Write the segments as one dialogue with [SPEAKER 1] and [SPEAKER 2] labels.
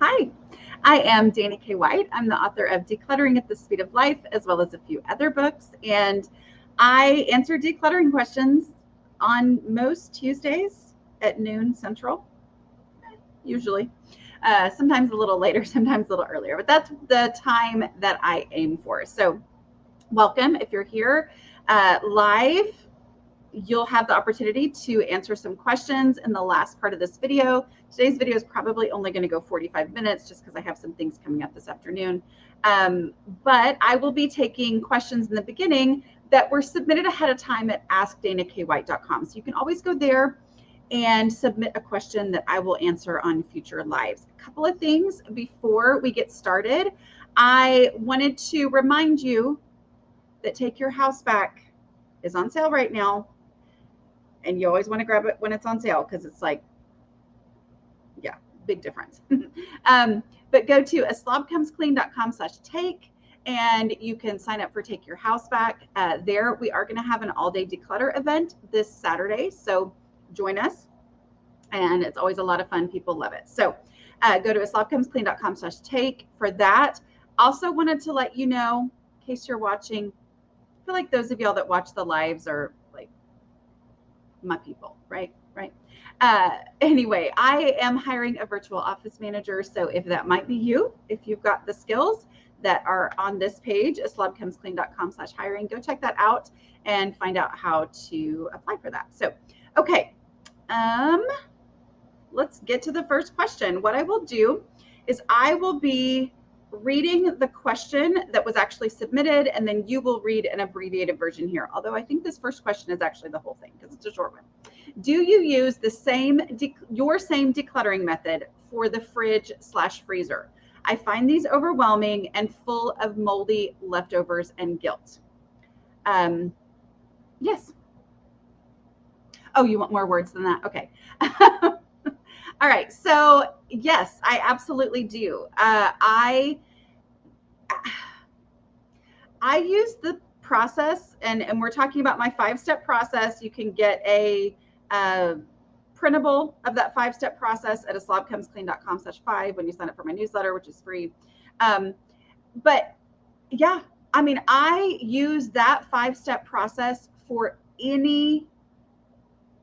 [SPEAKER 1] Hi, I am Dana K. White. I'm the author of Decluttering at the Speed of Life, as well as a few other books. And I answer decluttering questions on most Tuesdays at noon Central, usually. Sometimes a little later, sometimes a little earlier, but that's the time that I aim for. So, welcome if you're here live. You'll have the opportunity to answer some questions in the last part of this video. Today's video is probably only going to go 45 minutes just because I have some things coming up this afternoon. But I will be taking questions in the beginning that were submitted ahead of time at askdanakWhite.com. So you can always go there and submit a question that I will answer on future lives. A couple of things before we get started. I wanted to remind you that Take Your House Back is on sale right now. And you always want to grab it when it's on sale because it's like, yeah, big difference. But go to aslobcomesclean.com/take and you can sign up for Take Your House Back. There we are going to have an all-day declutter event this Saturday. So join us. And it's always a lot of fun. People love it. So go to aslobcomesclean.com/take for that. Also wanted to let you know, in case you're watching, I feel like those of y'all that watch the lives are like my people, right? Anyway, I am hiring a virtual office manager. So if that might be you, if you've got the skills that are on this page, aslobcomesclean.com/hiring, go check that out and find out how to apply for that. So, okay. Let's get to the first question. What I will do is I will be reading the question that was actually submitted, and then you will read an abbreviated version here. Although I think this first question is actually the whole thing because it's a short one. Do you use your same decluttering method for the fridge/freezer? I find these overwhelming and full of moldy leftovers and guilt. Yes. Oh, you want more words than that? Okay. All right. So yes, I absolutely do. I use the process, and we're talking about my 5-step process. You can get a printable of that 5-step process at aslobcomesclean.com/5 when you sign up for my newsletter, which is free. But yeah, I mean, I use that 5-step process for any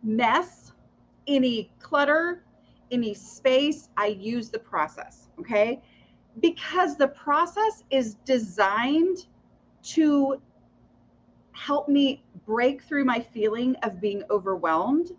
[SPEAKER 1] mess, any clutter, any space. I use the process, okay? Because the process is designed to help me break through my feeling of being overwhelmed.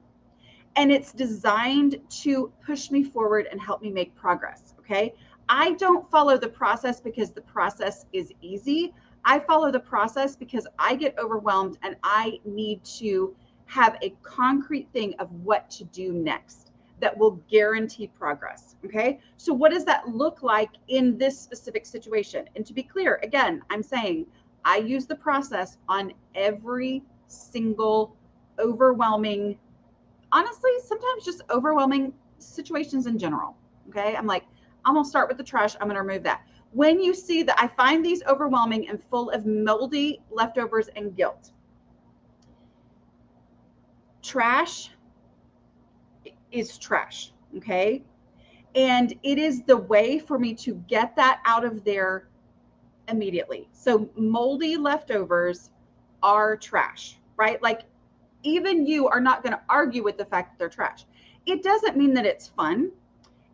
[SPEAKER 1] And it's designed to push me forward and help me make progress, okay? I don't follow the process because the process is easy. I follow the process because I get overwhelmed and I need to have a concrete thing of what to do next that will guarantee progress, okay? So what does that look like in this specific situation? And to be clear, again, I'm saying I use the process on every single overwhelming, honestly, sometimes just overwhelming situations in general, okay? I'm like, I'm gonna start with the trash, I'm gonna remove that. When you see that I find these overwhelming and full of moldy leftovers and guilt, trash is trash, okay? And it is the way for me to get that out of there immediately. So moldy leftovers are trash, right? Like even you are not going to argue with the fact that they're trash. It doesn't mean that it's fun.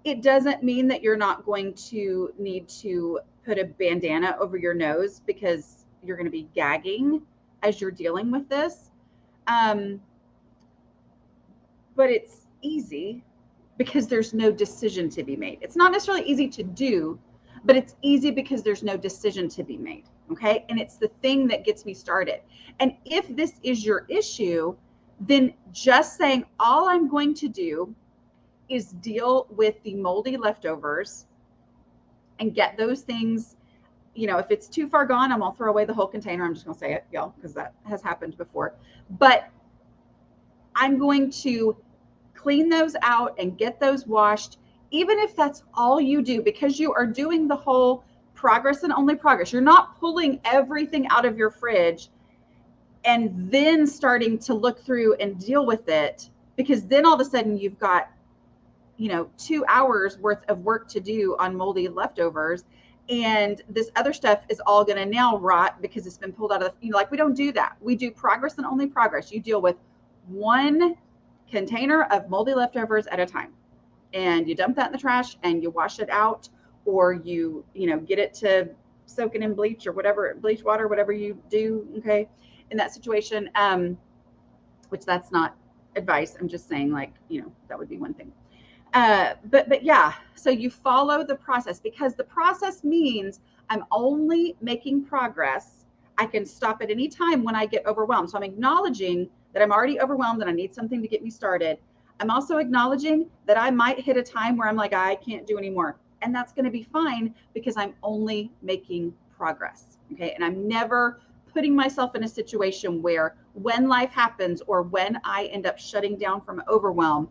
[SPEAKER 1] It doesn't mean that you're not going to need to put a bandana over your nose because you're going to be gagging as you're dealing with this. But it's easy because there's no decision to be made. It's not necessarily easy to do, but it's easy because there's no decision to be made, okay? And it's the thing that gets me started. And if this is your issue, then just saying all I'm going to do is deal with the moldy leftovers and get those things, you know, if it's too far gone, I'm gonna throw away the whole container. I'm just gonna say it, y'all, because that has happened before. But I'm going to clean those out and get those washed, even if that's all you do, because you are doing the whole progress and only progress. You're not pulling everything out of your fridge and then starting to look through and deal with it, because then all of a sudden you've got 2 hours worth of work to do on moldy leftovers, and this other stuff is all going to now rot because it's been pulled out of the, like, we don't do that. We do progress and only progress. You deal with one container of moldy leftovers at a time, and you dump that in the trash and you wash it out, or you get it to soaking in bleach or whatever, bleach water, whatever you do. Okay. In that situation, which that's not advice. I'm just saying, like, that would be one thing. But yeah, so you follow the process, because the process means I'm only making progress. I can stop at any time when I get overwhelmed. So I'm acknowledging that I'm already overwhelmed and I need something to get me started. I'm also acknowledging that I might hit a time where I'm like, I can't do anymore. And that's going to be fine, because I'm only making progress. Okay. And I'm never putting myself in a situation where, when life happens or when I end up shutting down from overwhelm,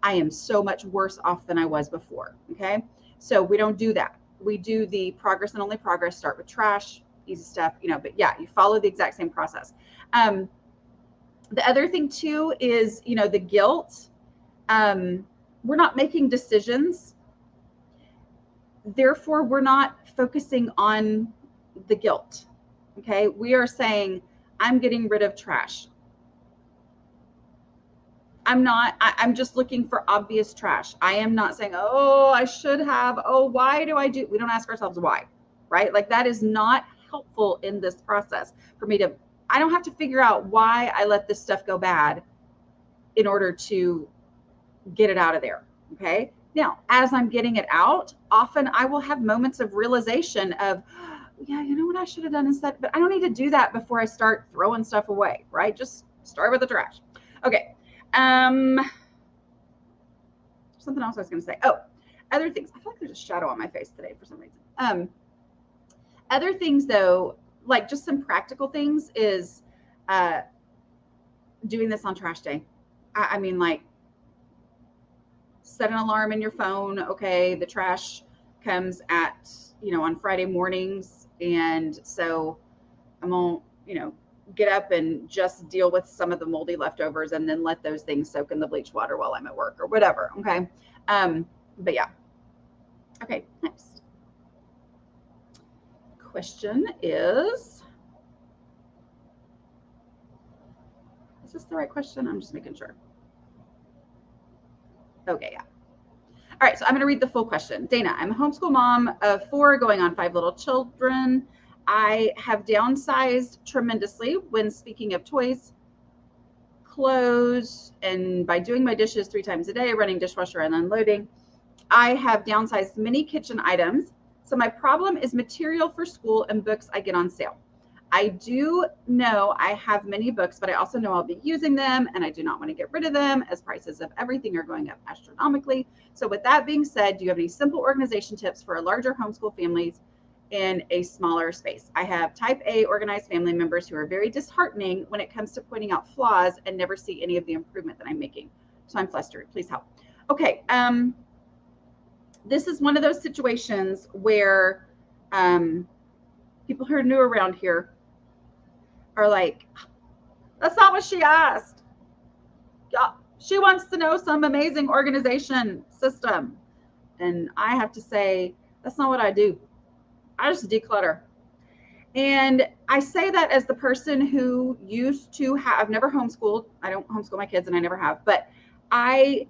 [SPEAKER 1] I am so much worse off than I was before. Okay. So we don't do that. We do the progress and only progress. Start with trash, easy stuff, but yeah, you follow the exact same process. The other thing too is, the guilt. We're not making decisions. Therefore, we're not focusing on the guilt. Okay. We are saying, I'm getting rid of trash. I'm just looking for obvious trash. I am not saying, oh, I should have, oh, why do I do? We don't ask ourselves why, right? Like, that is not helpful in this process for me to, I don't have to figure out why I let this stuff go bad in order to get it out of there. Okay. Now, as I'm getting it out, often I will have moments of realization of, yeah, you know what I should have done instead, but I don't need to do that before I start throwing stuff away, right? Just start with the trash. Okay. Something else I was going to say. Oh, other things. I feel like there's a shadow on my face today for some reason. Other things though, like just some practical things, is doing this on trash day. I mean, like, set an alarm in your phone. Okay. The trash comes at, on Friday mornings. And so I'm going to, get up and just deal with some of the moldy leftovers, and then let those things soak in the bleach water while I'm at work or whatever. Okay. But yeah. Okay. Next question is this the right question? I'm just making sure. Okay. Yeah. All right. So I'm going to read the full question. Dana, I'm a homeschool mom of 4 going on 5 little children. I have downsized tremendously when speaking of toys, clothes, and by doing my dishes 3 times a day, running dishwasher and unloading. I have downsized many kitchen items. So my problem is material for school and books I get on sale. I do know I have many books, but I also know I'll be using them, and I do not want to get rid of them as prices of everything are going up astronomically. So with that being said, do you have any simple organization tips for a larger homeschool families in a smaller space? I have type A organized family members who are very disheartening when it comes to pointing out flaws and never see any of the improvement that I'm making. So I'm flustered. Please help. Okay. This is one of those situations where people who are new around here are like, that's not what she asked. Yeah, she wants to know some amazing organization system. And I have to say, that's not what I do. I just declutter. And I say that as the person who used to have, I've never homeschooled. I don't homeschool my kids, and I never have, but I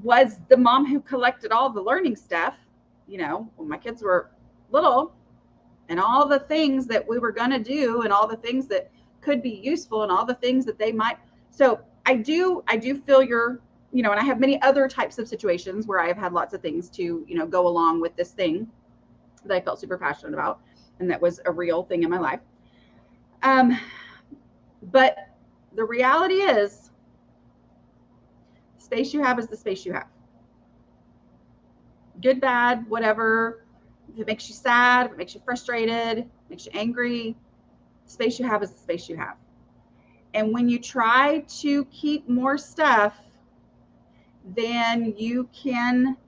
[SPEAKER 1] was the mom who collected all the learning stuff, when my kids were little, and all the things that we were going to do, and all the things that could be useful, and all the things that they might. So I do feel your, and I have many other types of situations where I've had lots of things to, go along with this thing that I felt super passionate about, and that was a real thing in my life. But the reality is, the space you have is the space you have. Good, bad, whatever. If it makes you sad, if it makes you frustrated, makes you angry, the space you have is the space you have. And when you try to keep more stuff than you can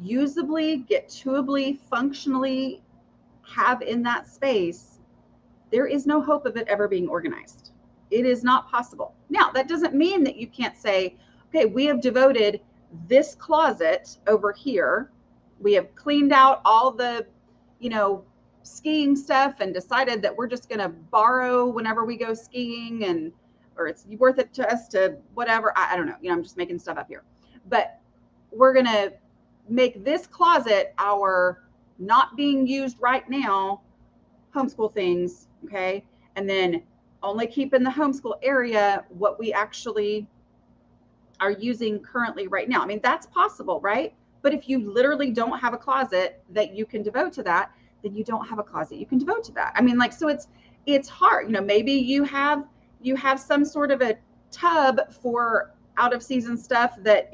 [SPEAKER 1] usably, get-toably, functionally have in that space, there is no hope of it ever being organized. It is not possible. Now, that doesn't mean that you can't say, okay, we have devoted this closet over here. We have cleaned out all the, skiing stuff and decided that we're just going to borrow whenever we go skiing, and or it's worth it to us to whatever. I don't know. I'm just making stuff up here. But we're going to make this closet our not being used right now homeschool things, okay? And then only keep in the homeschool area what we actually are using currently right now. I mean, that's possible, right? But if you literally don't have a closet that you can devote to that, then you don't have a closet you can devote to that. I mean, like, so it's hard. Maybe you have some sort of a tub for out of season stuff that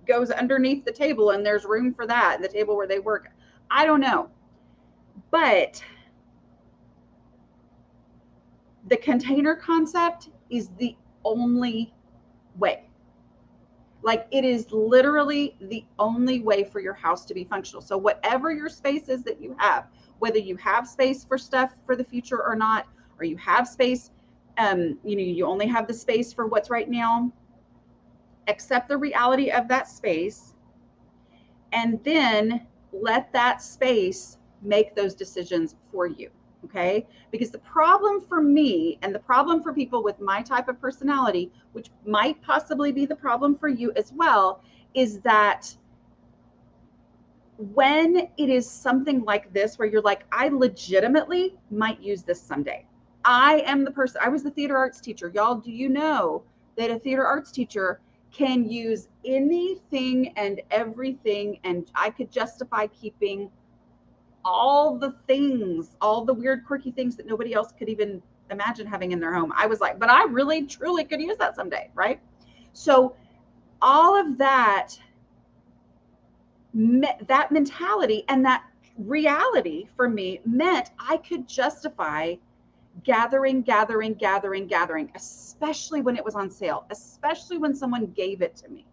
[SPEAKER 1] goes underneath the table, and there's room for that, the table where they work. I don't know. But the container concept is the only way. Like, it is literally the only way for your house to be functional. So whatever your space is that you have, whether you have space for stuff for the future or not, or you have space, you only have the space for what's right now, accept the reality of that space, and then let that space make those decisions for you. Okay? Because the problem for me, and the problem for people with my type of personality, which might possibly be the problem for you as well, is that when it is something like this, where you're like, I legitimately might use this someday. I am the person, I was the theater arts teacher. Y'all, do you know that a theater arts teacher can use anything and everything, and I could justify keeping all the things, all the weird, quirky things that nobody else could even imagine having in their home. I was like, but I really, truly could use that someday, right? So all of that mentality and that reality for me meant I could justify gathering, especially when it was on sale, especially when someone gave it to me.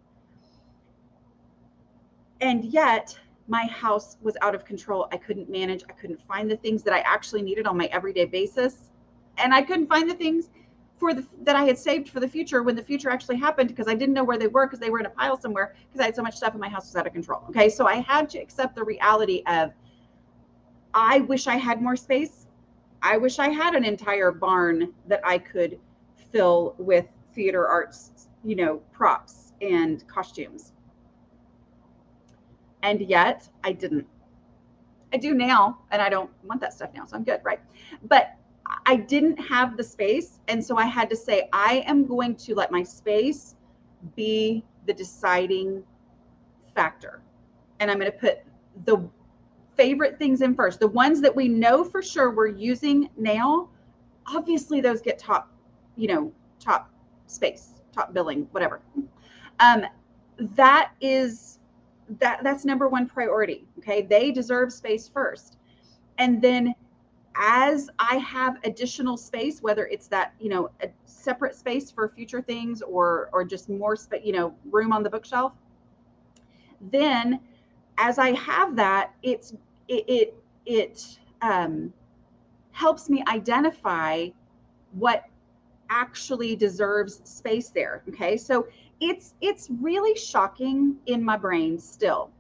[SPEAKER 1] And yet my house was out of control. I couldn't manage. I couldn't find the things that I actually needed on my everyday basis. And I couldn't find the things that I had saved for the future when the future actually happened, because I didn't know where they were, because they were in a pile somewhere, because I had so much stuff and my house was out of control. Okay. So I had to accept the reality of, I wish I had more space. I wish I had an entire barn that I could fill with theater arts, props and costumes. And yet I didn't. I do now, and I don't want that stuff now, so I'm good, right? But I didn't have the space, and so I had to say, I am going to let my space be the deciding factor. And I'm going to put the favorite things in first. The ones that we know for sure we're using now, obviously those get top space, top billing, whatever. That's number one priority. Okay. They deserve space first. And then as I have additional space, whether it's that, a separate space for future things or just more space, room on the bookshelf, then as I have that, it helps me identify what actually deserves space there. Okay. So it's really shocking in my brain still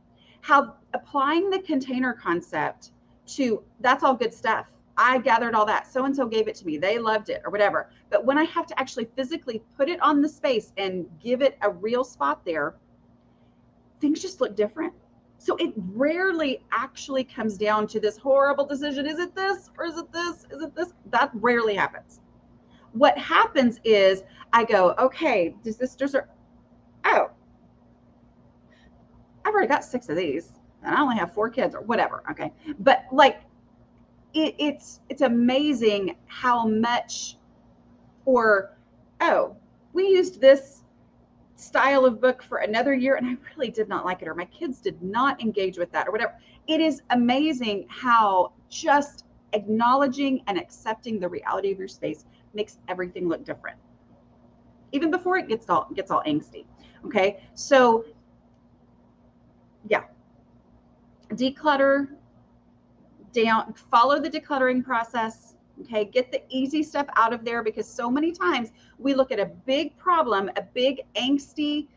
[SPEAKER 1] how applying the container concept to, that's all good stuff. I gathered all that. So-and-so gave it to me. They loved it or whatever. But when I have to actually physically put it on the space and give it a real spot there, things just look different. So it rarely actually comes down to this horrible decision. Is it this or is it this? Is it this? That rarely happens. What happens is I go, okay, does this deserve, oh, I've already got 6 of these and I only have 4 kids or whatever. Okay. But like, it's amazing how much, or, oh, we used this style of book for another year and I really did not like it, or my kids did not engage with that or whatever. It is amazing how just acknowledging and accepting the reality of your space makes everything look different, even before it gets all angsty. Okay. So yeah, declutter down, follow the decluttering process. Okay. Get the easy stuff out of there, because so many times we look at a big problem, a big angsty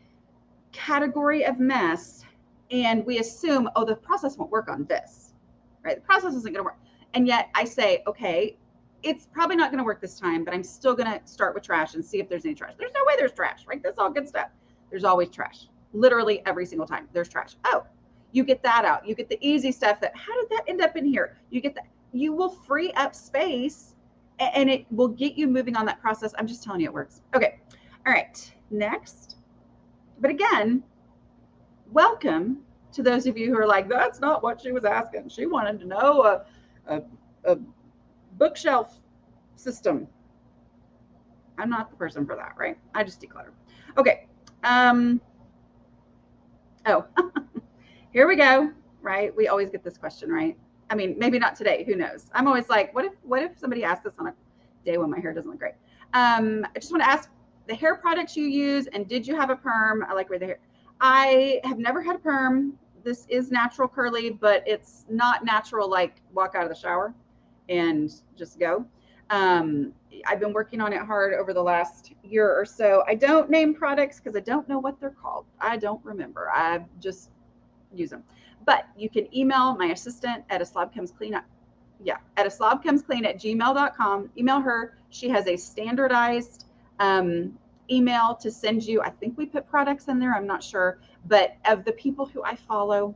[SPEAKER 1] category of mess, and we assume, oh, the process won't work on this, right? The process isn't going to work. And yet I say, okay, it's probably not going to work this time, but I'm still going to start with trash and see if there's any trash. There's no way there's trash, right? That's all good stuff. There's always trash. Literally every single time there's trash. Oh, you get that out. You get the easy stuff that, how did that end up in here? You get that. You will free up space and it will get you moving on that process. I'm just telling you it works. Okay. All right. Next. But again, welcome to those of you who are like, that's not what she was asking. She wanted to know a bookshelf system. I'm not the person for that, right? I just declutter. Okay. Oh, here we go, right? We always get this question, right? I mean, maybe not today, who knows? I'm always like, what if somebody asked this on a day when my hair doesn't look great? I just want to ask the hair products you use, and did you have a perm? I like where the hair. I have never had a perm. This is natural curly, but it's not natural like walk out of the shower and just go. I've been working on it hard over the last year or so. I don't name products because I don't know what they're called. I don't remember. I just use them. But you can email my assistant at aslobcomesclean@gmail.com. Email her. She has a standardized email to send you. I think we put products in there. I'm not sure. But of the people who I follow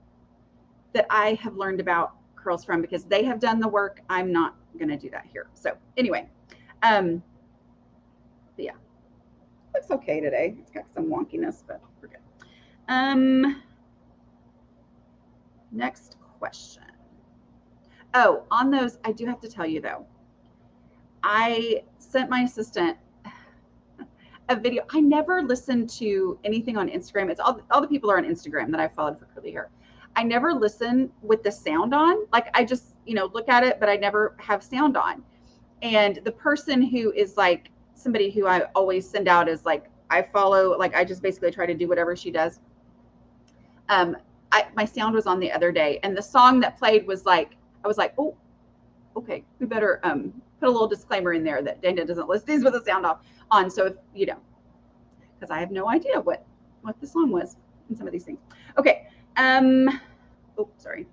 [SPEAKER 1] that I have learned about curls from, because they have done the work, I'm not going to do that here. So anyway, yeah, looks okay today. It's got some wonkiness, but we're good. Next question. Oh, on those, I do have to tell you though, I sent my assistant a video. I never listen to anything on Instagram. It's all the people are on Instagram that I followed for curly hair. I never listen with the sound on. Like I just, look at it, but I never have sound on. And the person who is like somebody who I always send out is like, I follow, like I just basically try to do whatever she does. My sound was on the other day, and the song that played was like, I was like, oh, okay, we better put a little disclaimer in there that Dana doesn't list these with the sound off on. So if because I have no idea what the song was in some of these things. Okay. Oh, sorry.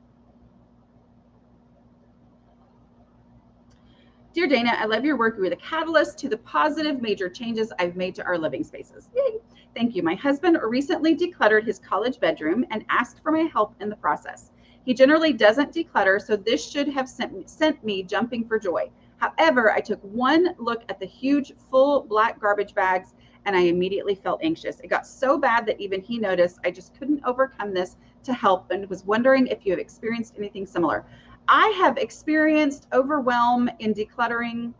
[SPEAKER 1] Dear Dana, I love your work. You were the catalyst to the positive major changes I've made to our living spaces. Yay. Thank you. My husband recently decluttered his college bedroom and asked for my help in the process. He generally doesn't declutter, so this should have sent me jumping for joy. However, I took one look at the huge full black garbage bags and I immediately felt anxious. It got so bad that even he noticed. I just couldn't overcome this to help and was wondering if you have experienced anything similar. I have experienced overwhelm in decluttering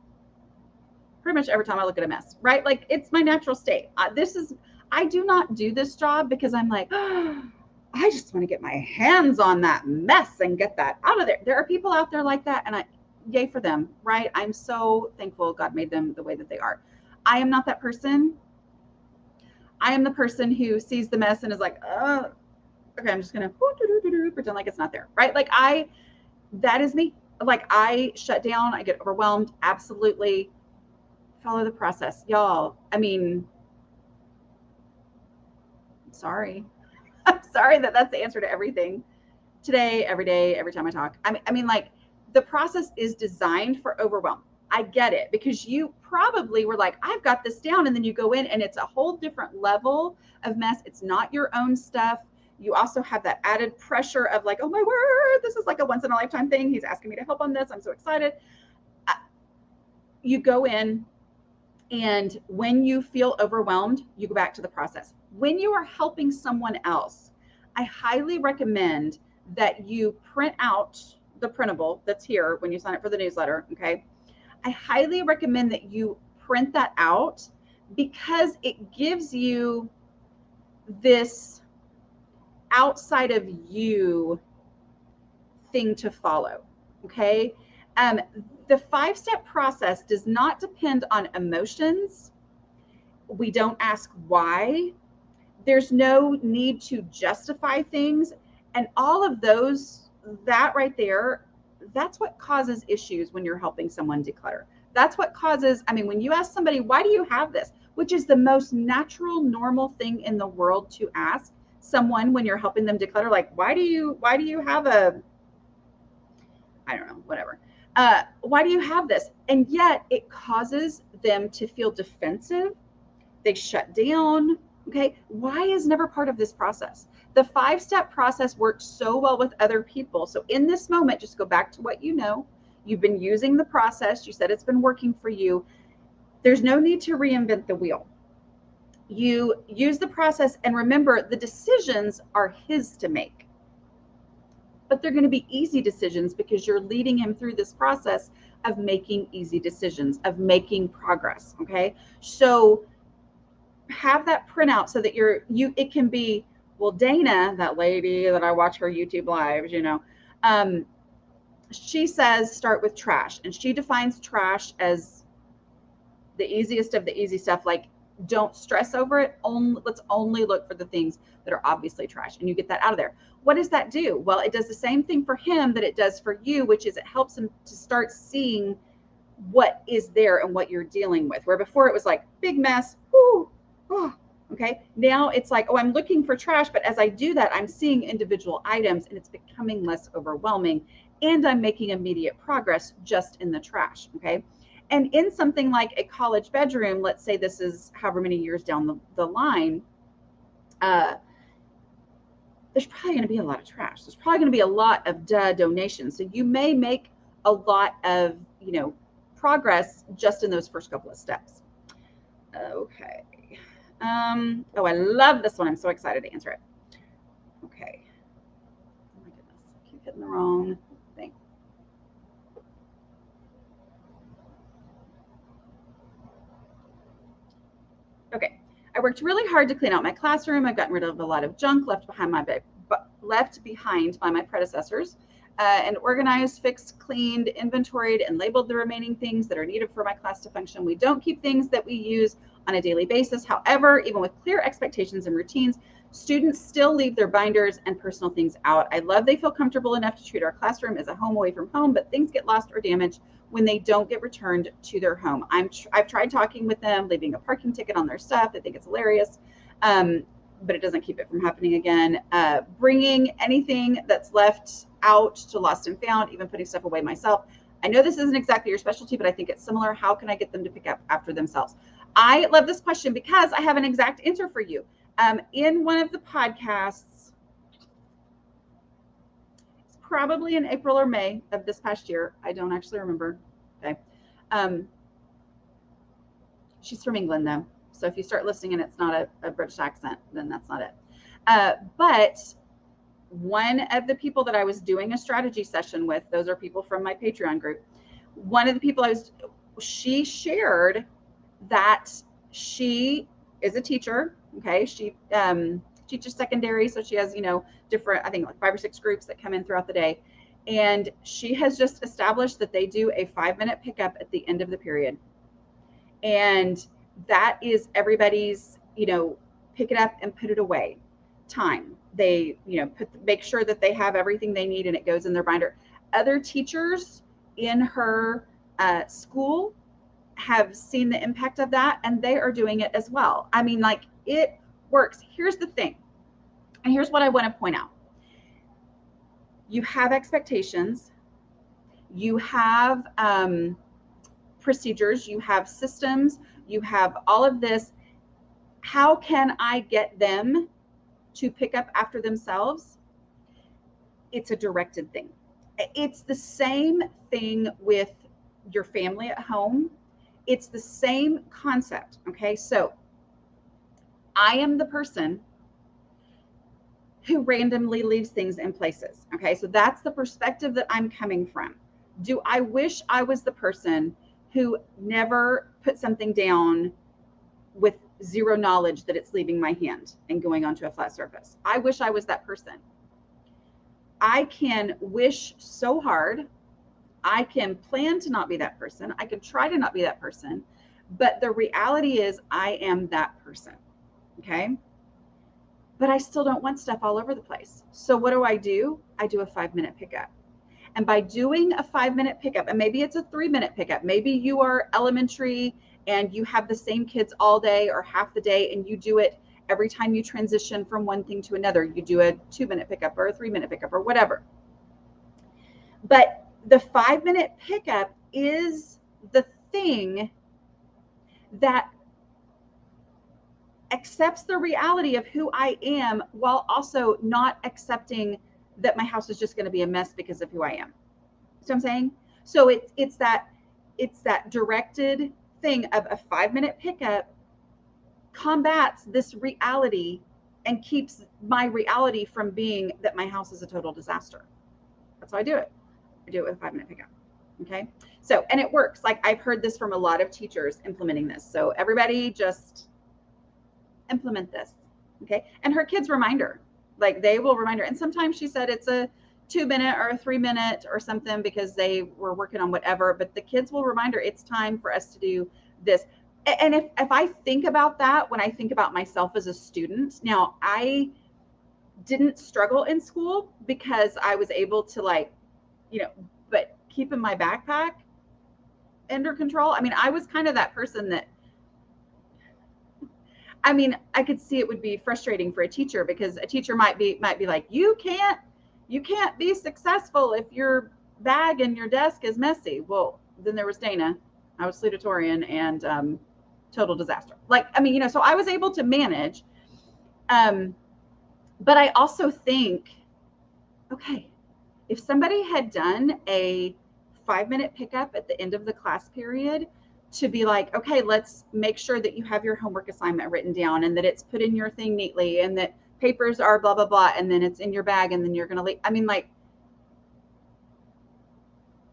[SPEAKER 1] pretty much every time I look at a mess, right? Like it's my natural state. I do not do this job because I'm like, oh, I just want to get my hands on that mess and get that out of there. There are people out there like that, and yay for them, right? I'm so thankful God made them the way that they are. I am not that person. I am the person who sees the mess and is like, okay, I'm just going to pretend like it's not there, right? Like that is me. Like I shut down, I get overwhelmed. Absolutely. Follow the process, y'all. I mean, sorry. I'm sorry that's the answer to everything today, every day, every time I talk. I mean, like the process is designed for overwhelm. I get it, because you probably were like, I've got this down. And then you go in and it's a whole different level of mess. It's not your own stuff. You also have that added pressure of like, oh my word, this is like a once in a lifetime thing. He's asking me to help on this. I'm so excited. You go in, and when you feel overwhelmed, you go back to the process. When you are helping someone else, I highly recommend that you print out the printable that's here when you sign up for the newsletter, okay? I highly recommend that you print that out because it gives you this outside of you thing to follow, okay? The 5-step process does not depend on emotions. We don't ask why. There's no need to justify things. And all of those, that right there, that's what causes issues when you're helping someone declutter. That's what causes, when you ask somebody, why do you have this? Which is the most natural, normal thing in the world to ask. someone when you're helping them declutter, like, why do you have a, I don't know, whatever. Why do you have this? And yet it causes them to feel defensive. They shut down. Okay. Why is never part of this process? The 5-step process works so well with other people. So in this moment, just go back to what you know. You've been using the process. You said it's been working for you. There's no need to reinvent the wheel. You use the process, and remember, the decisions are his to make. But they're going to be easy decisions because you're leading him through this process of making easy decisions, of making progress. Okay. So have that printout so that it can be, well, Dana, that lady that I watch her YouTube lives, she says start with trash, and she defines trash as the easiest of the easy stuff. Like, don't stress over it. Let's only look for the things that are obviously trash, and you get that out of there. What does that do? Well, it does the same thing for him that it does for you, which is it helps him to start seeing what is there and what you're dealing with. Where before it was like big mess. Whoo, oh, okay. Now it's like, oh, I'm looking for trash, but as I do that, I'm seeing individual items, and it's becoming less overwhelming, and I'm making immediate progress just in the trash. Okay. And in something like a college bedroom, let's say this is however many years down the line, there's probably going to be a lot of trash. There's probably going to be a lot of donations. So you may make a lot of, progress just in those first couple of steps. Okay. Oh, I love this one. I'm so excited to answer it. Okay. Oh my goodness. I keep hitting the wrong thing. Okay. I worked really hard to clean out my classroom. I've gotten rid of a lot of junk left behind by my predecessors, and organized, fixed, cleaned, inventoried, and labeled the remaining things that are needed for my class to function. We don't keep things that we use on a daily basis. However, even with clear expectations and routines, students still leave their binders and personal things out. I love they feel comfortable enough to treat our classroom as a home away from home, but things get lost or damaged when they don't get returned to their home. I've tried talking with them, leaving a parking ticket on their stuff. They think it's hilarious. But it doesn't keep it from happening again. Bringing anything that's left out to lost and found, even putting stuff away myself. I know this isn't exactly your specialty, but I think it's similar. How can I get them to pick up after themselves? I love this question because I have an exact answer for you. In one of the podcasts, it's probably in April or May of this past year. I don't actually remember. Okay. She's from England though. So if you start listening and it's not a British accent, then that's not it. But one of the people that I was doing a strategy session with, those are people from my Patreon group. One of the people she shared that she is a teacher. Okay. She teaches secondary. So she has, different, I think like 5 or 6 groups that come in throughout the day. And she has just established that they do a 5-minute pickup at the end of the period. And that is everybody's, pick it up and put it away time. They, make sure that they have everything they need and it goes in their binder. Other teachers in her school have seen the impact of that, and they are doing it as well. I mean, like, it works. Here's the thing, and here's what I want to point out. You have expectations, you have procedures, you have systems, you have all of this. How can I get them to pick up after themselves? It's a directed thing. It's the same thing with your family at home. It's the same concept. Okay. So I am the person who randomly leaves things in places. Okay. So that's the perspective that I'm coming from. Do I wish I was the person who never put something down with zero knowledge that it's leaving my hand and going onto a flat surface? I wish I was that person. I can wish so hard. I can plan to not be that person. I can try to not be that person. But the reality is I am that person. Okay. But I still don't want stuff all over the place. So what do? I do a 5-minute pickup. And by doing a 5-minute pickup, and maybe it's a 3-minute pickup, maybe you are elementary and you have the same kids all day or half the day, and you do it every time you transition from one thing to another, you do a 2-minute pickup or a 3-minute pickup or whatever. But the 5-minute pickup is the thing that accepts the reality of who I am while also not accepting that my house is just going to be a mess because of who I am. See what I'm saying? So it's that directed thing of a 5-minute pickup combats this reality and keeps my reality from being that my house is a total disaster. That's how I do it. I do it with a 5-minute pickup. Okay. So, and it works. Like I've heard this from a lot of teachers implementing this. So everybody just implement this. Okay. And her kids remind her, like they will remind her. And sometimes she said it's a 2-minute or a 3-minute or something because they were working on whatever, but the kids will remind her it's time for us to do this. And if I think about that, when I think about myself as a student, now I didn't struggle in school because I was able to like, but keeping my backpack under control. I mean, I was kind of that person that, I mean, I could see it would be frustrating for a teacher because a teacher might be like, you can't be successful if your bag and your desk is messy. Well, then there was Dana. I was salutatorian and total disaster. Like, I mean, so I was able to manage. But I also think, okay, if somebody had done a 5-minute pickup at the end of the class period to be like, okay, let's make sure that you have your homework assignment written down and that it's put in your thing neatly and that papers are blah, blah, blah, and then it's in your bag and then you're going to leave. I mean, like,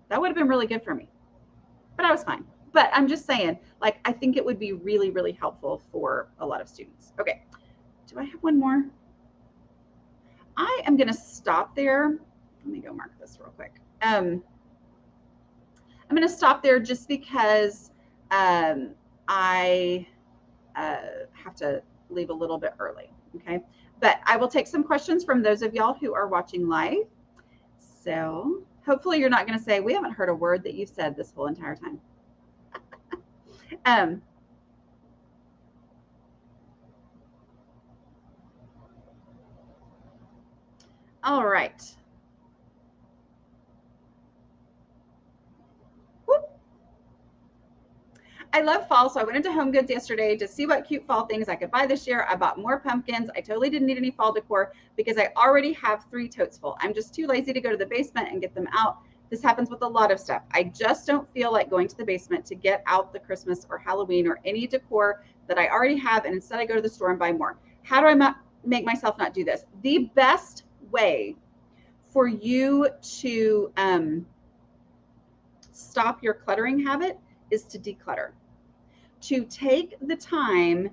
[SPEAKER 1] that would have been really good for me, but I was fine. But I'm just saying, like, I think it would be really, really helpful for a lot of students. Okay. Do I have one more? I am going to stop there. Let me go mark this real quick. I'm going to stop there just because I have to leave a little bit early. Okay. But I will take some questions from those of y'all who are watching live. So hopefully you're not going to say, we haven't heard a word that you've said this whole entire time. All right. Whoop. I love fall, so I went into Home Goods yesterday to see what cute fall things I could buy this year. I bought more pumpkins. I totally didn't need any fall decor because I already have 3 totes full. I'm just too lazy to go to the basement and get them out. This happens with a lot of stuff. I just don't feel like going to the basement to get out the Christmas or Halloween or any decor that I already have, and instead I go to the store and buy more. How do I make myself not do this? The best way for you to stop your cluttering habit is to declutter. To take the time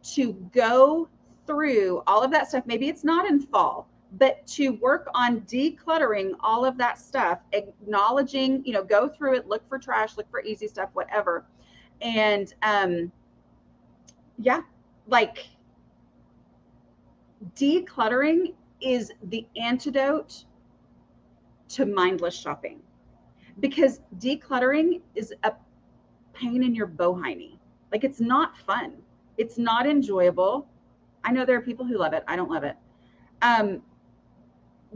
[SPEAKER 1] to go through all of that stuff. Maybe it's not in fall, but to work on decluttering all of that stuff, acknowledging, go through it, look for trash, look for easy stuff, whatever. And yeah, like decluttering is the antidote to mindless shopping, because decluttering is a pain in your bohiney. Like, it's not fun. It's not enjoyable. I know there are people who love it. I don't love it.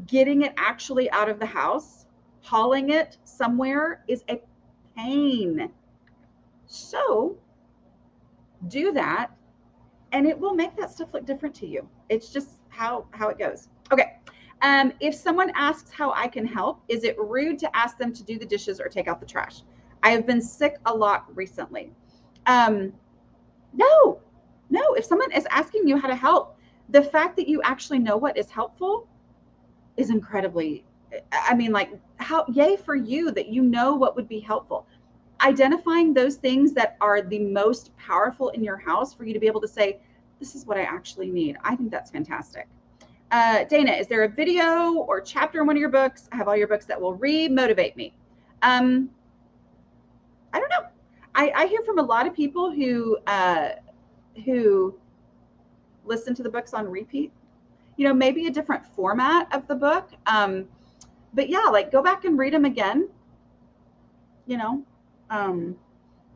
[SPEAKER 1] Getting it actually out of the house, hauling it somewhere is a pain. So do that, and it will make that stuff look different to you. It's just how it goes. Okay. If someone asks how I can help, is it rude to ask them to do the dishes or take out the trash? I have been sick a lot recently. No. If someone is asking you how to help, the fact that you actually know what is helpful is incredibly, I mean, like, yay for you that you know what would be helpful. Identifying those things that are the most powerful in your house for you to be able to say, this is what I actually need. I think that's fantastic. Dana, is there a video or chapter in one of your books? I have all your books that will re-motivate me. I don't know. I hear from a lot of people who listen to the books on repeat. Maybe a different format of the book. But yeah, like, go back and read them again.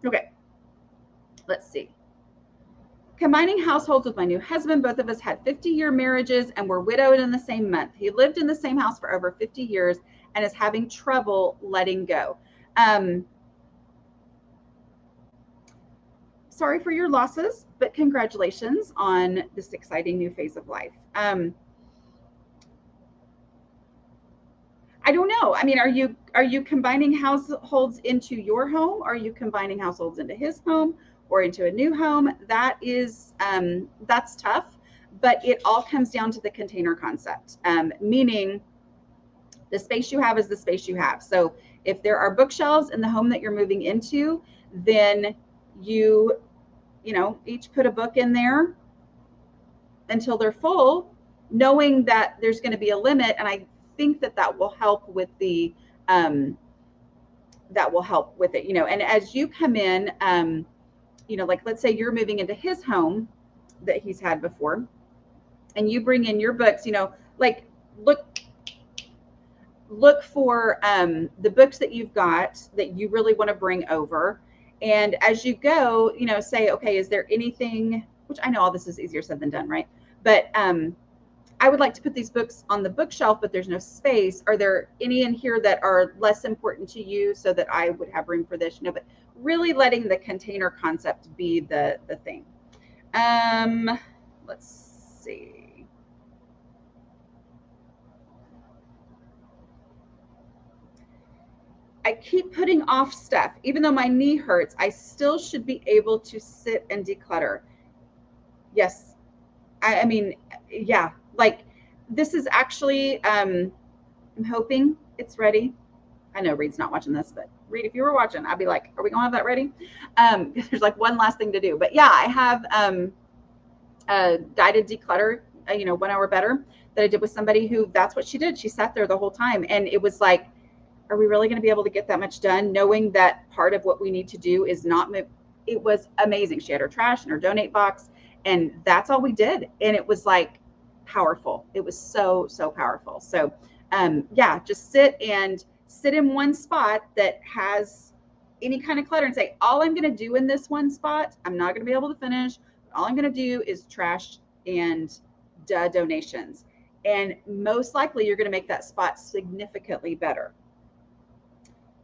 [SPEAKER 1] Okay. Let's see. Combining households with my new husband, both of us had 50-year marriages and were widowed in the same month. He lived in the same house for over 50 years and is having trouble letting go. Sorry for your losses, but congratulations on this exciting new phase of life. I don't know. I mean, are you combining households into your home? Are you combining households into his home or into a new home? That is that's tough, but it all comes down to the container concept, meaning the space you have is the space you have. So if there are bookshelves in the home that you're moving into, then you know, each put a book in there until they're full, knowing that there's going to be a limit. And I think that that will help with the, that will help with it, you know. And as you come in, you know, like let's say you're moving into his home that he's had before, and you bring in your books, you know, like look for the books that you've got that you really want to bring over. And as you go, you know, say, okay, is there anything, which I know all this is easier said than done, right? But I would like to put these books on the bookshelf, but there's no space. Are there any in here that are less important to you so that I would have room for this? You know, but really letting the container concept be the thing. Let's see. I keep putting off stuff. Even though my knee hurts, I still should be able to sit and declutter. Yes. I mean, yeah, like this is actually, I'm hoping it's ready. I know Reed's not watching this, but Reed, if you were watching, I'd be like, are we going to have that ready? There's like one last thing to do. But yeah, I have a guided declutter, you know, 1 hour better that I did with somebody who that's what she did. She sat there the whole time. And it was like, are we really going to be able to get that much done? Knowing that part of what we need to do is not move. It was amazing. She had her trash and her donate box, and that's all we did. And it was like powerful. It was so, so powerful. So yeah, just sit in one spot that has any kind of clutter and say, all I'm going to do in this one spot, I'm not going to be able to finish. All I'm going to do is trash and donations. And most likely you're going to make that spot significantly better.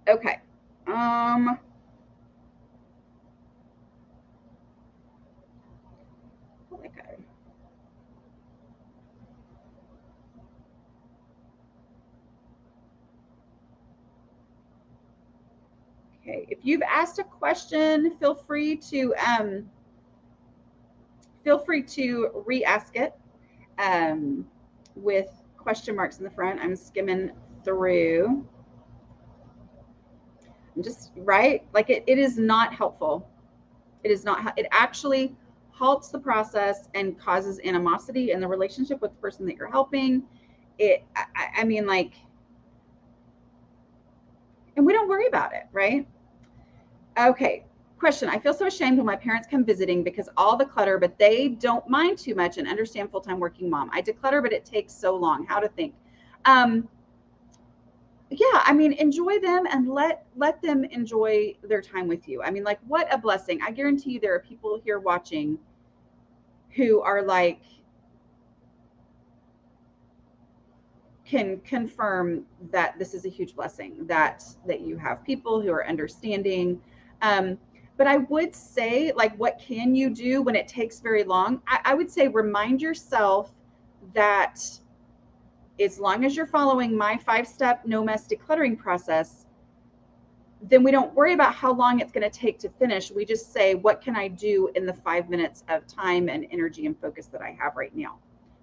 [SPEAKER 1] Okay. Okay. If you've asked a question, feel free to re-ask it with question marks in the front. I'm skimming through. Just right, like it is not helpful. It is not. It actually halts the process and causes animosity in the relationship with the person that you're helping. I mean, like, and we don't worry about it, right? Okay. Question. I feel so ashamed when my parents come visiting because all the clutter, but they don't mind too much and understand full-time working mom. I declutter, but it takes so long. How to think? Yeah, I mean, enjoy them and let them enjoy their time with you. I mean, like, what a blessing. I guarantee you there are people here watching who are like, can confirm that this is a huge blessing, that you have people who are understanding. But I would say, like, what can you do when it takes very long? I would say remind yourself that as long as you're following my 5-step no mess decluttering process, then we don't worry about how long it's going to take to finish. We just say, what can I do in the 5 minutes of time and energy and focus that I have right now?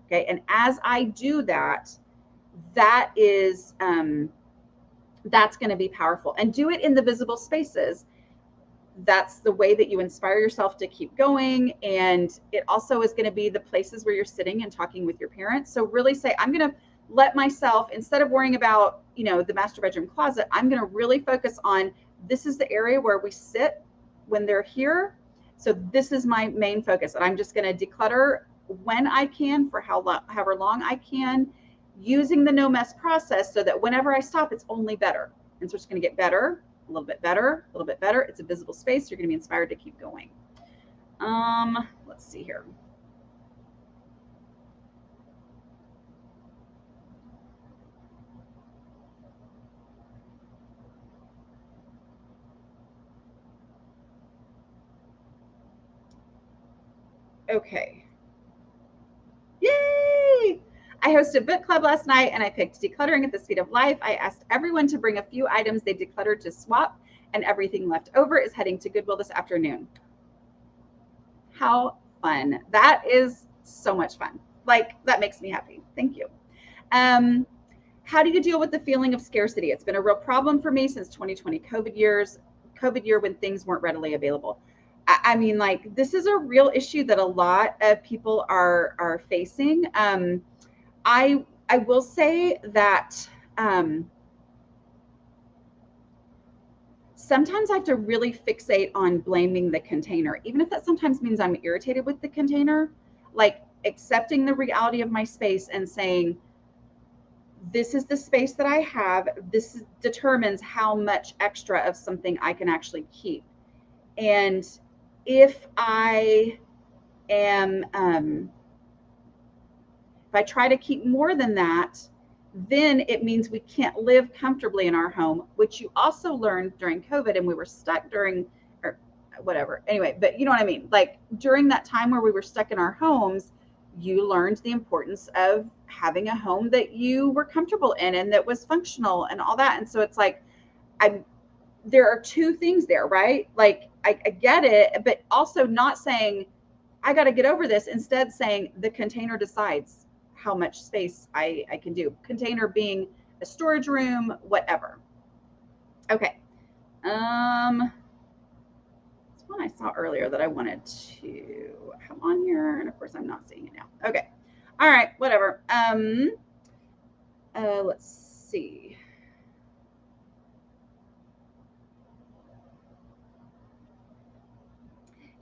[SPEAKER 1] Okay. And as I do that, that is, that's going to be powerful. And do it in the visible spaces. That's the way that you inspire yourself to keep going. And it also is going to be the places where you're sitting and talking with your parents. So really say, I'm going to let myself, instead of worrying about, you know, the master bedroom closet, I'm going to really focus on, this is the area where we sit when they're here. So this is my main focus. And I'm just going to declutter when I can, for however long I can, using the no mess process, so that whenever I stop, it's only better. And so it's going to get better, a little bit better, a little bit better. It's a visible space. You're going to be inspired to keep going. Let's let's see here. Okay. Yay! I hosted book club last night and I picked Decluttering at the Speed of Life. I asked everyone to bring a few items they decluttered to swap, and everything left over is heading to Goodwill this afternoon. How fun. That is so much fun. Like, that makes me happy. Thank you. How do you deal with the feeling of scarcity? It's been a real problem for me since 2020 COVID year when things weren't readily available. I mean, like, this is a real issue that a lot of people are facing. I will say that sometimes I have to really fixate on blaming the container, even if that sometimes means I'm irritated with the container, like accepting the reality of my space and saying, this is the space that I have. This determines how much extra of something I can actually keep. And if I am, if I try to keep more than that, then it means we can't live comfortably in our home, which you also learned during COVID, and we were stuck during, or whatever. Anyway, but you know what I mean? Like, during that time where we were stuck in our homes, you learned the importance of having a home that you were comfortable in and that was functional and all that. And so it's like, there are two things there, right? Like, I get it, but also not saying, I got to get over this. Instead saying the container decides how much space I can do. Container being a storage room, whatever. Okay. It's one I saw earlier that I wanted to have on here, and of course I'm not seeing it now. Okay. All right, whatever. Let's see.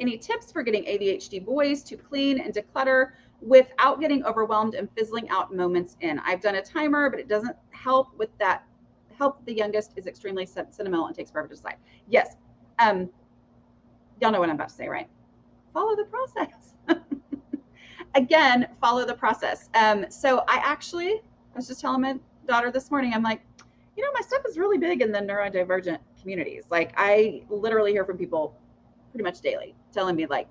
[SPEAKER 1] Any tips for getting ADHD boys to clean and declutter without getting overwhelmed and fizzling out moments in? I've done a timer, but it doesn't help with that. Help the youngest is extremely sentimental and takes forever to decide. Yes. Y'all know what I'm about to say, right? Follow the process. Again, follow the process. So I was just telling my daughter this morning, I'm like, you know, my stuff is really big in the neurodivergent communities. Like, I literally hear from people pretty much daily telling me, like,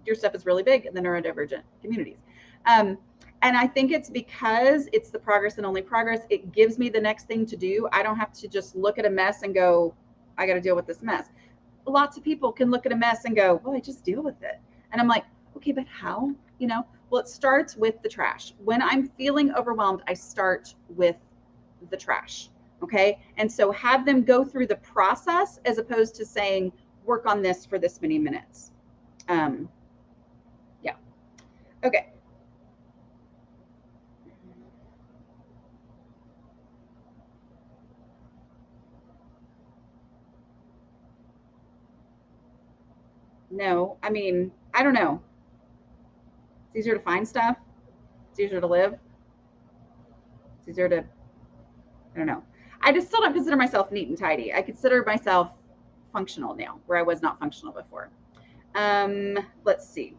[SPEAKER 1] your stuff is really big in the neurodivergent communities. And I think it's because it's the progress and only progress. It gives me the next thing to do. I don't have to just look at a mess and go, I got to deal with this mess. Lots of people can look at a mess and go, well, I just deal with it. And I'm like, okay, but how? You know, well, it starts with the trash. When I'm feeling overwhelmed, I start with the trash. Okay. And so have them go through the process as opposed to saying, work on this for this many minutes. Yeah. Okay. No, I mean, I don't know. It's easier to find stuff. It's easier to live. It's easier to, I don't know. I just still don't consider myself neat and tidy. I consider myself functional now, where I was not functional before. Let's see.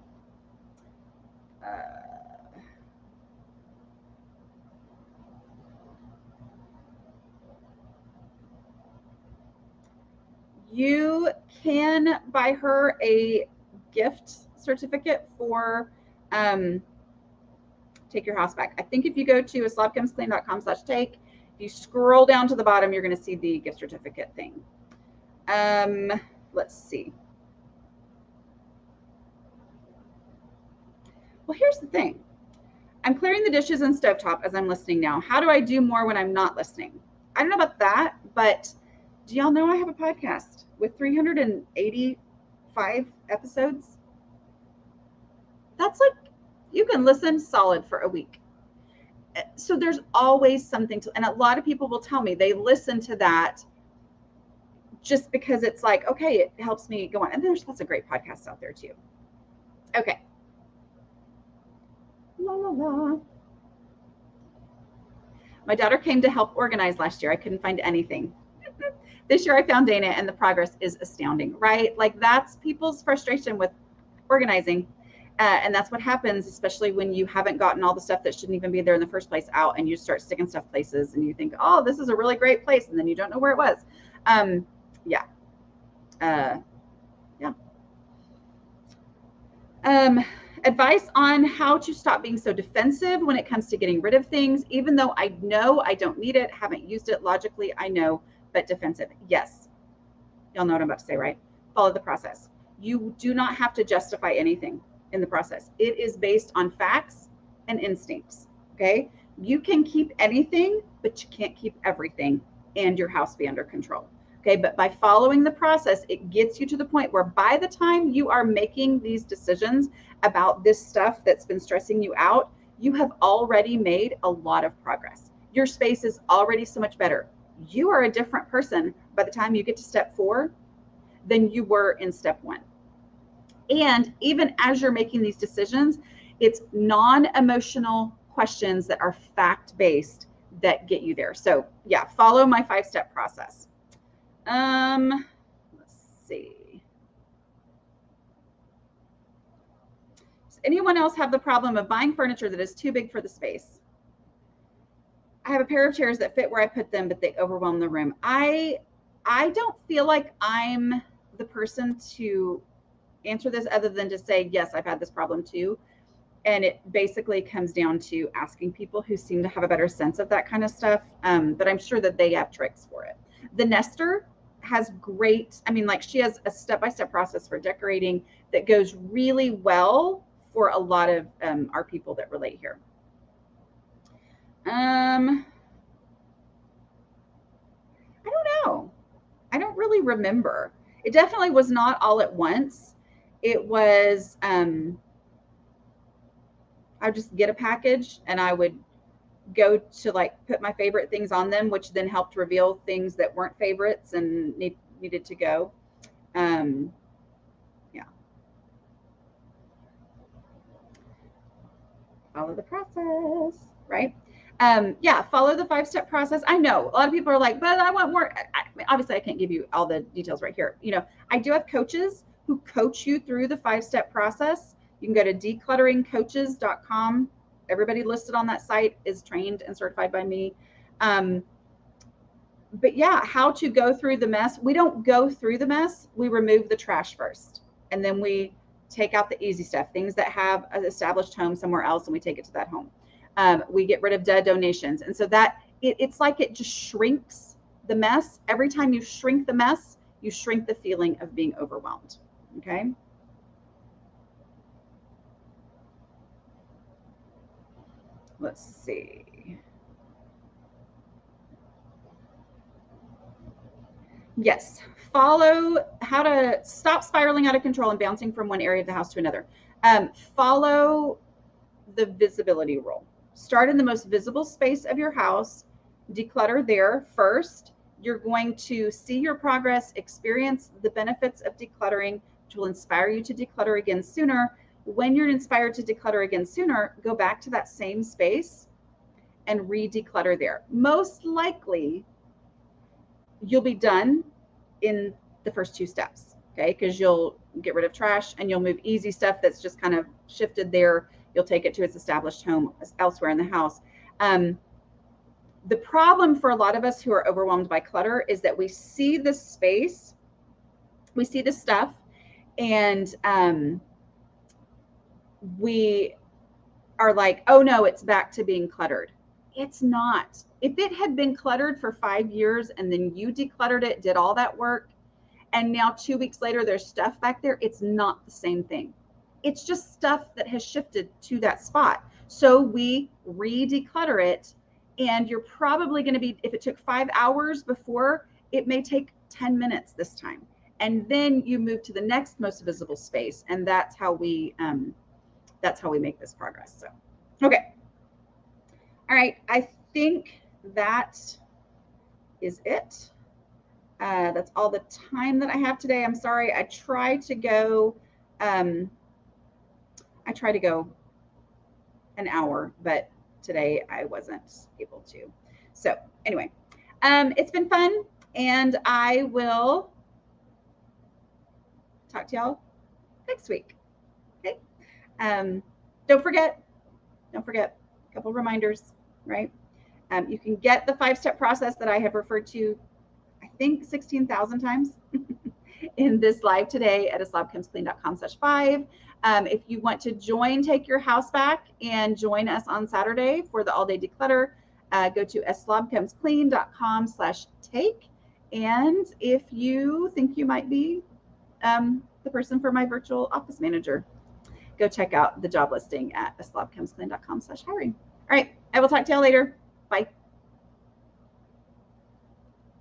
[SPEAKER 1] You can buy her a gift certificate for Take Your House Back. I think if you go to aslobcomesclean.com/take, if you scroll down to the bottom, you're going to see the gift certificate thing. Let's see. Well, here's the thing. I'm clearing the dishes and stovetop as I'm listening now. How do I do more when I'm not listening? I don't know about that, but do y'all know I have a podcast with 385 episodes? That's like, you can listen solid for a week. So there's always something to, and a lot of people will tell me they listen to that just because it's like, okay, it helps me go on. And there's lots of great podcasts out there too. Okay. La, la, la. My daughter came to help organize last year. I couldn't find anything. This year I found Dana and the progress is astounding, right? Like, that's people's frustration with organizing. And that's what happens, especially when you haven't gotten all the stuff that shouldn't even be there in the first place out, and you start sticking stuff places and you think, oh, this is a really great place, and then you don't know where it was. Yeah. Yeah. Advice on how to stop being so defensive when it comes to getting rid of things, even though I know I don't need it, haven't used it, logically I know, but defensive. Yes. Y'all know what I'm about to say, right? Follow the process. You do not have to justify anything in the process. It is based on facts and instincts, okay? You can keep anything, but you can't keep everything and your house be under control, okay? But by following the process, it gets you to the point where by the time you are making these decisions about this stuff that's been stressing you out, you have already made a lot of progress. Your space is already so much better. You are a different person by the time you get to step 4 than you were in step 1. And even as you're making these decisions, it's non-emotional questions that are fact-based that get you there. So yeah, follow my 5-step process. Let's see. Does anyone else have the problem of buying furniture that is too big for the space? I have a pair of chairs that fit where I put them, but they overwhelm the room. I don't feel like I'm the person to answer this other than to say, yes, I've had this problem too. And it basically comes down to asking people who seem to have a better sense of that kind of stuff. But I'm sure that they have tricks for it. The Nester has great, I mean, like she has a step-by-step process for decorating that goes really well for a lot of our people that relate here. I don't know. I don't really remember. It definitely was not all at once. It was, I would just get a package and I would go to like put my favorite things on them, which then helped reveal things that weren't favorites and needed to go. Yeah. Follow the process, right? Yeah, follow the 5-step process. I know a lot of people are like, but I want more. Obviously, I can't give you all the details right here. You know, I do have coaches who coach you through the 5-step process. You can go to declutteringcoaches.com. Everybody listed on that site is trained and certified by me. But yeah, how to go through the mess. We don't go through the mess. We remove the trash first. And then we take out the easy stuff, things that have an established home somewhere else, and we take it to that home. We get rid of dead donations. And so that it's like it just shrinks the mess. Every time you shrink the mess, you shrink the feeling of being overwhelmed. Okay. Let's see. Yes. Follow how to stop spiraling out of control and bouncing from one area of the house to another. Follow the visibility rule. Start in the most visible space of your house, declutter there first. You're going to see your progress, experience the benefits of decluttering, which will inspire you to declutter again sooner. When you're inspired to declutter again sooner, go back to that same space and re-declutter there. Most likely, you'll be done in the first 2 steps, okay? Because you'll get rid of trash and you'll move easy stuff that's just kind of shifted there. You'll take it to its established home elsewhere in the house. The problem for a lot of us who are overwhelmed by clutter is that we see the space, we see the stuff, and we are like, oh no, it's back to being cluttered. It's not. If it had been cluttered for 5 years and then you decluttered it, did all that work, and now 2 weeks later there's stuff back there, it's not the same thing. It's just stuff that has shifted to that spot. So we re-declutter it, and you're probably going to be, if it took 5 hours before, it may take 10 minutes this time. And then you move to the next most visible space, and that's how we make this progress. So, okay. All right, I think that is it. That's all the time that I have today. I'm sorry. I try to go an hour, but today I wasn't able to. So anyway, it's been fun, and I will talk to y'all next week. Don't forget, a couple reminders, right? You can get the 5-step process that I have referred to, I think 16,000 times in this live today at aslobcomesclean.com/5. If you want to join Take Your House Back and join us on Saturday for the all-day declutter, go to aslobcomesclean.com/take. And if you think you might be the person for my virtual office manager, go check out the job listing at aslobcomesclean.com/hiring. All right, I will talk to y'all later. Bye.